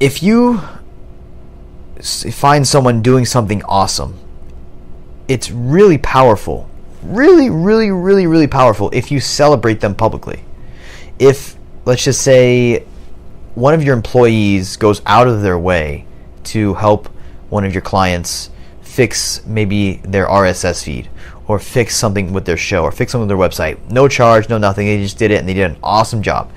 if you find someone doing something awesome, it's really powerful. Really, really, really, really powerful if you celebrate them publicly. If, let's just say, one of your employees goes out of their way to help one of your clients fix maybe their RSS feed, or fix something with their show, or fix something with their website, no charge, no nothing, they just did it and they did an awesome job,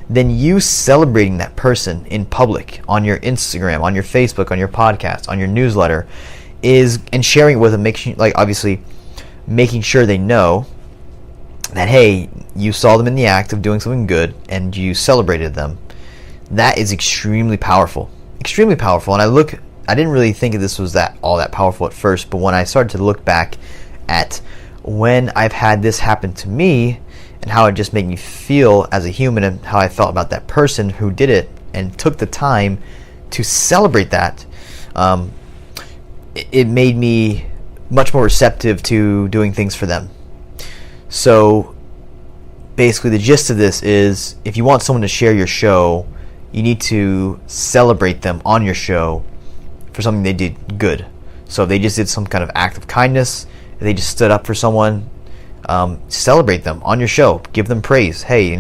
then you celebrating that person in public on your Instagram, on your Facebook, on your podcast, on your newsletter, and sharing it with them, obviously making sure they know that, hey, you saw them in the act of doing something good and you celebrated them. That is extremely powerful. Extremely powerful. And I didn't really think this was all that powerful at first, but when I started to look back at when I've had this happen to me and how it just made me feel as a human, and how I felt about that person who did it and took the time to celebrate that, it made me much more receptive to doing things for them. So basically the gist of this is, if you want someone to share your show, you need to celebrate them on your show for something they did good. So if they just did some kind of act of kindness, if they just stood up for someone, celebrate them on your show. Give them praise. Hey,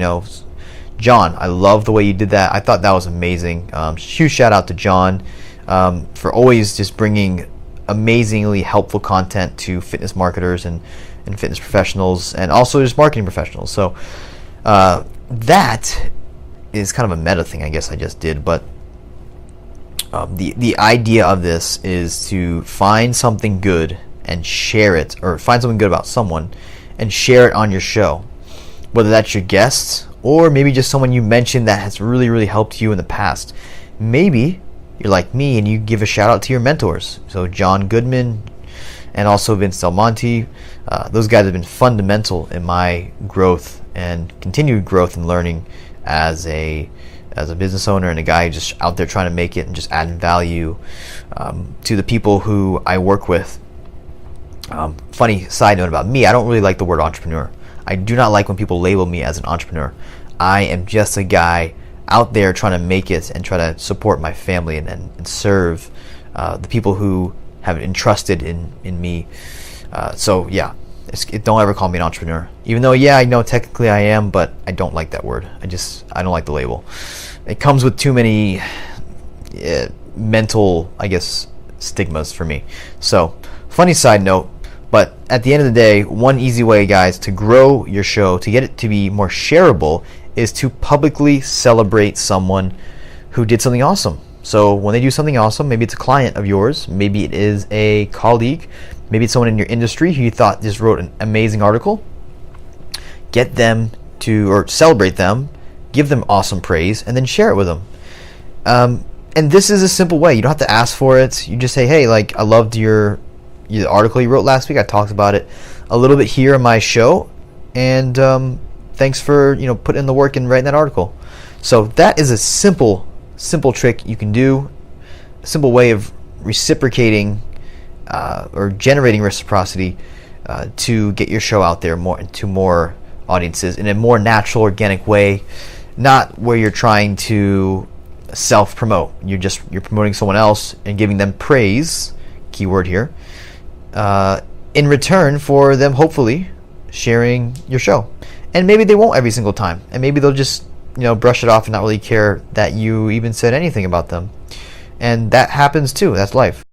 John, I love the way you did that. I thought that was amazing. Huge shout out to John for always just bringing amazingly helpful content to fitness marketers and fitness professionals, and also just marketing professionals. So that is kind of a meta thing I guess I just did, but the idea of this is to find something good and share it, or find something good about someone and share it on your show, whether that's your guests or maybe just someone you mentioned that has really, really helped you in the past. Maybe you're like me and you give a shout out to your mentors. So John Goodman and also Vince Del Monte, those guys have been fundamental in my growth and continued growth and learning as a business owner and a guy just out there trying to make it and just adding value to the people who I work with. Funny side note about me, I don't really like the word entrepreneur. I do not like when people label me as an entrepreneur. I am just a guy out there trying to make it and try to support my family and serve the people who have entrusted in me. So yeah, don't ever call me an entrepreneur. Even though, yeah, I know technically I am, but I don't like that word. I don't like the label. It comes with too many mental, I guess, stigmas for me. So, funny side note, but at the end of the day, one easy way, guys, to grow your show, to get it to be more shareable, is to publicly celebrate someone who did something awesome. So when they do something awesome, maybe it's a client of yours, maybe it is a colleague, maybe it's someone in your industry who you thought just wrote an amazing article, get them to, or celebrate them, give them awesome praise, and then share it with them. And this is a simple way. You don't have to ask for it. You just say, hey, I loved the article you wrote last week. I talked about it a little bit here in my show, and thanks for putting in the work and writing that article. So that is a simple trick you can do, a simple way of reciprocating or generating reciprocity to get your show out there to more audiences in a more natural, organic way, not where you're trying to self-promote. You're promoting someone else and giving them praise, keyword here, in return for them hopefully sharing your show. And maybe they won't every single time, and maybe they'll just brush it off and not really care that you even said anything about them. And that happens too. That's life.